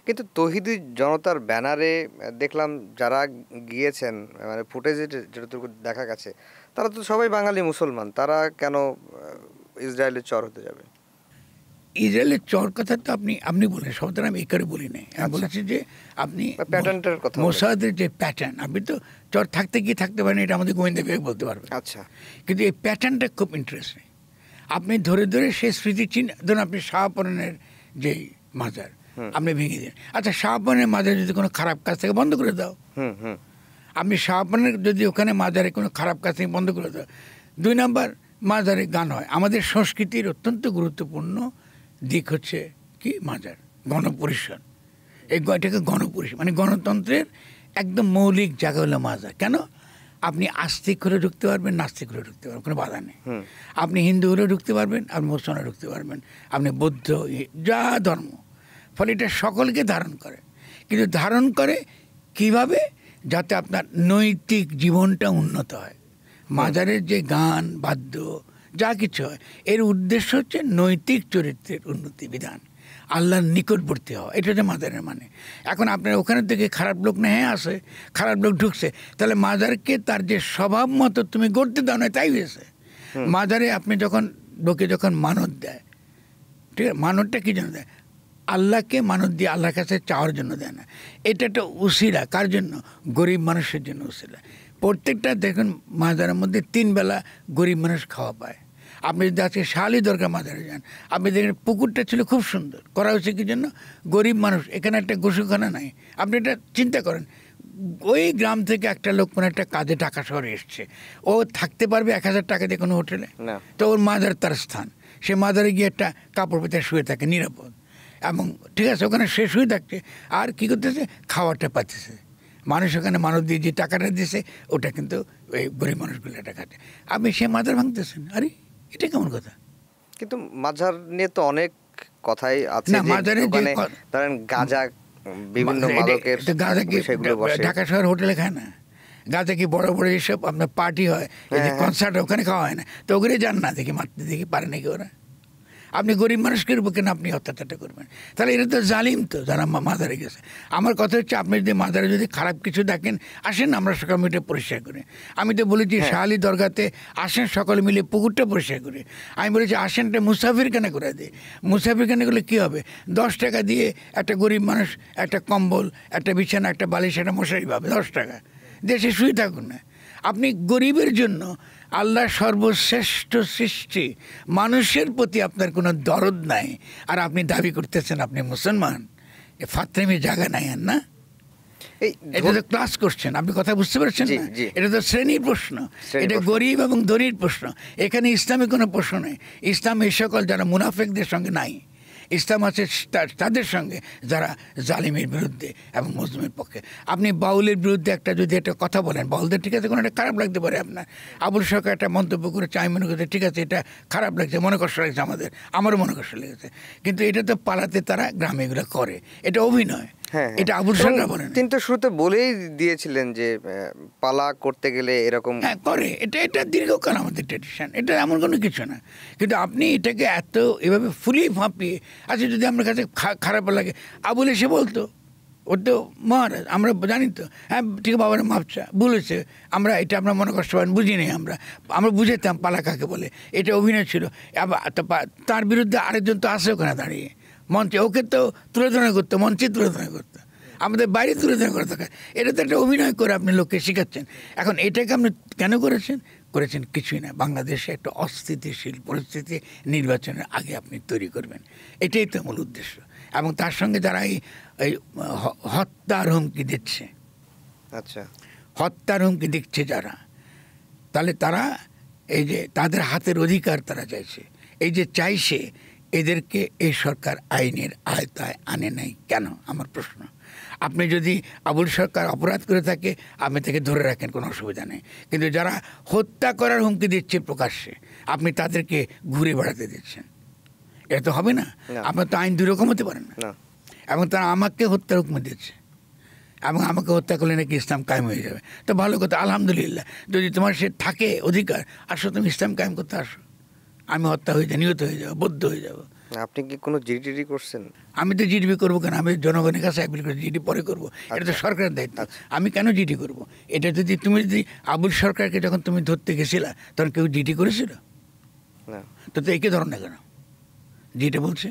কিন্তু তৌহিদি জনতার ব্যানারে দেখলাম যারা গিয়েছেন, মানে ফুটেজে যেটুকু দেখা গেছে, তারা তো সবাই বাঙালি মুসলমান, তারা কেন ইসরায়েলের চর হতে যাবে? ইসরায়েলের চর কথা তো আপনি বলেন, শব্দটা আমি এই করে বলি নাই। আমি বলেছি যে আপনি প্যাটার্নটার কথা, মোসাদের যে প্যাটার্ন, আপনি তো চর থাকতে কি থাকতে পারেন এটা আমাদের গোয়েন্দা বিভাগ বলতে পারবে। আচ্ছা, কিন্তু এই প্যাটার্নটা খুব ইন্টারেস্টিং। আপনি ধরে ধরে সেই স্মৃতিচিহ্ন, ধরুন আপনি শাহপরানের যে মাজার আপনি ভেঙে দিন। আচ্ছা, শাহপরানের মাজার যদি কোনো খারাপ কাজ থেকে বন্ধ করে দাও, আপনি শাহপরানের যদি ওখানে মাজারে কোনো খারাপ কাজ থেকে বন্ধ করে দাও। 2 নম্বর, মাজারে গান হয়। আমাদের সংস্কৃতির অত্যন্ত গুরুত্বপূর্ণ দিক হচ্ছে কি মাজার, গণপরিষদ। এটাকে গণপরিষদ মানে গণতন্ত্রের একদম মৌলিক জায়গা হলো মাজার। কেন? আপনি আস্তিক করে ঢুকতে পারবেন, নাস্তিক করে ঢুকতে পারবেন, কোনো বাধা নেই। আপনি হিন্দু হলে ঢুকতে পারবেন, আপনি মুসলমান ঢুকতে পারবেন, আপনি বৌদ্ধ, যা ধর্ম। ফলে এটা সকলকে ধারণ করে। কিন্তু ধারণ করে কিভাবে? যাতে আপনার নৈতিক জীবনটা উন্নত হয়। মাজারের যে গান বাদ্য যা কিছু হয়, এর উদ্দেশ্য হচ্ছে নৈতিক চরিত্রের উন্নতি বিধান, আল্লাহর নিকটবর্তী হওয়া। এটা হচ্ছে মাজারের মানে। এখন আপনার ওখানে থেকে খারাপ লোক না হ্যাঁ আসে, খারাপ লোক ঢুকছে, তাহলে মাজারকে তার যে স্বভাব মতো তুমি গড়তে দাও না, তাই হয়েছে। মাজারে আপনি যখন লোকে যখন মানত দেয়, ঠিক আছে, মানতটা কী জন্য দেয়? আল্লাহকে মানত দিয়ে আল্লাহর কাছে চাওয়ার জন্য দেয় না। এটা একটা উসিলা। কার জন্য? গরিব মানুষের জন্য উসিলা। প্রত্যেকটা দেখুন মাজারের মধ্যে 3 বেলা গরিব মানুষ খাওয়া পায়। আপনি যদি আজকে শালি দরগা মাজারে যান, আপনি দেখেন পুকুরটা ছিল খুব সুন্দর, করা হয়েছে কি জন্য? গরিব মানুষ, এখানে একটা গোসলখানা নাই। আপনি এটা চিন্তা করেন, ওই গ্রাম থেকে একটা লোক কোনো একটা কাজে ঢাকা শহরে এসছে, ও থাকতে পারবে 1000 টাকা দিয়ে কোনো হোটেলে? তো ওর মাজার তার স্থান, সে মাজারে গিয়ে একটা কাপড় পেতে শুয়ে থাকে নিরাপদ, এবং ঠিক আছে ওখানে সে শুয়ে থাকছে, আর কী করতেছে? খাওয়াটা পাচ্ছে। মানুষ ওখানে মানব দিয়ে যে টাকাটা দিয়েছে ওটা কিন্তু ওই গরিব মানুষগুলো এটা খাচ্ছে। আপনি সে মাজার ভাঙতেছেন, আরে এটা কেমন কথা? কিন্তু মাজার নিয়ে তো অনেক কথাই আছে। না, মাজারে ধরেন গাঁজা, বিভিন্ন মাদকের গাঁজা কি ঢাকা শহর হোটেলে খায় না? গাঁজা কি বড় বড় যেসব আপনার পার্টি হয়, কনসার্ট, ওখানে খাওয়া হয় না? তো ওগুলো যান না, দেখি মারতে, দেখি পারে নাকি ওরা। আপনি গরিব মানুষকে কেন আপনি অত্যাচারটা করবেন? তাহলে এটা তো জালিম, তো যারা মাজারে গেছে। আমার কথা হচ্ছে, আপনি যদি মাজারে যদি খারাপ কিছু দেখেন, আসেন আমরা সকাল মিলে পরিষ্কার করি। আমি তো বলেছি শাহালি দরগাতে আসেন সকলে মিলে পুকুরটা পরিষ্কার করি। আমি বলেছি আসেনটা মুসাফির কেন করে দিই। মুসাফির কেন করলে কী হবে? 10 টাকা দিয়ে একটা গরিব মানুষ একটা কম্বল, একটা বিছানা, একটা বালিশ, একটা মশারি পাবে 10 টাকা, দেশে শুয়ে থাকুন না। আপনি গরিবের জন্য, আল্লাহ সর্বশ্রেষ্ঠ সৃষ্টি, মানুষের প্রতি আপনার কোনো দরদ নাই, আর আপনি দাবি করতেছেন আপনি মুসলমান। এ ফাত্রেমি জায়গা নাই আর না। এটা তো ক্লাস করছেন, আপনি কথা বুঝতে পারছেন না? এটা তো শ্রেণীর প্রশ্ন, এটা গরিব এবং ধনীর প্রশ্ন। এখানে ইসলামের কোনো প্রশ্ন নেই। ইসলাম এই সকল যারা মুনাফেকদের সঙ্গে নাই, ইসলাম আছে তাদের সঙ্গে যারা জালিমের বিরুদ্ধে এবং মুসলিমের পক্ষে। আপনি বাউলের বিরুদ্ধে একটা যদি একটা কথা বলেন, বাউলদের ঠিক আছে কোনো একটা খারাপ লাগতে পারে আপনার। আবুল সরকার একটা মন্তব্য করেছে, আমি মনে করছি ঠিক আছে এটা খারাপ লাগছে, মনে কষ্ট লাগছে, আমারও মনে কষ্ট লেগেছে। কিন্তু এটা তো পালাতে তারা গ্রামে এগুলো করে, এটা অভিনয়। এটা আবুল সরকার বলেন, তিনি তো শুরুতে বলেই দিয়েছিলেন যে পালা করতে গেলে এরকম করে। এটা দীর্ঘকাল আমাদের ট্র্যাডিশন, এটা এমন কোনো কিছু না। কিন্তু আপনি এটাকে এত এভাবে ফুলিয়ে ফাঁপিয়ে, আচ্ছা যদি আমার কাছে খারাপ লাগে, আবুল এসে বলতো, ও তো মহারাজ, আমরা জানি তো, হ্যাঁ ঠিক আছে বাবার মাপচা বলেছে, আমরা এটা আমরা মনে কষ্ট পারেন বুঝি নেই, আমরা বুঝেতাম পালা কাকে বলে, এটা অভিনয় ছিল। তার বিরুদ্ধে আরেকজন তো আসে ওখানে দাঁড়িয়ে মঞ্চে, ওকে তো তুলে ধরা করতো, মঞ্চে তুলে ধরা করতো, আমাদের বাইরে তুলে ধরা করে থাকে। এটা তো একটা অভিনয় করে আপনি লোককে শেখাচ্ছেন। এখন এটাকে আপনি কেন করেছেন কিছুই না, বাংলাদেশে একটা অস্থিতিশীল পরিস্থিতি নির্বাচনের আগে আপনি তৈরি করবেন, এটাই তো মূল উদ্দেশ্য। এবং তার সঙ্গে যারা এই হত্যার হুমকি দিচ্ছে, আচ্ছা হত্যার হুমকি দিচ্ছে যারা, তাহলে তারা এই যে তাদের হাতের অধিকার তারা চাইছে, এই যে চাইছে, এদেরকে এই সরকার আইনের আয়তায় আনে নাই কেন? আমার প্রশ্ন। আপনি যদি আবুল সরকার অপরাধ করে থাকে, আপনি তাকে ধরে রাখেন, কোনো অসুবিধা নেই। কিন্তু যারা হত্যা করার হুমকি দিচ্ছে প্রকাশ্যে, আপনি তাদেরকে ঘুরে বেড়াতে দিচ্ছেন, এটা তো হবে না। আপনার তো আইন 2 রকম হতে পারেন না। এবং তারা আমাকে হত্যার হুকুম দিচ্ছে, এবং আমাকে হত্যা করলে নাকি ইসলাম কায়েম হয়ে যাবে। তো ভালো কথা, আলহামদুলিল্লাহ। যদি তোমার সে থাকে অধিকার, আসো তুমি ইসলাম কায়েম করতে আসো, আমি হত্যা হয়ে যাই, নিহত হয়ে যাবো, বদ্ধ হয়ে যাবো, আপনি কি কোনো জিডি করছেন? আমি তো জিডি করবো কেন? আমি জনগণের কাছে অ্যাপিল করি, জিডি পরে করবো, এটা তো সরকারের দায়িত্ব। আমি কেন জিডি করবো? এটা যদি তুমি যদি আবুল সরকারকে যখন তুমি ধরতে গেছিলা তখন কেউ জিডি করেছিল? না। তো একে ধরো না কেন? জিডি বলছে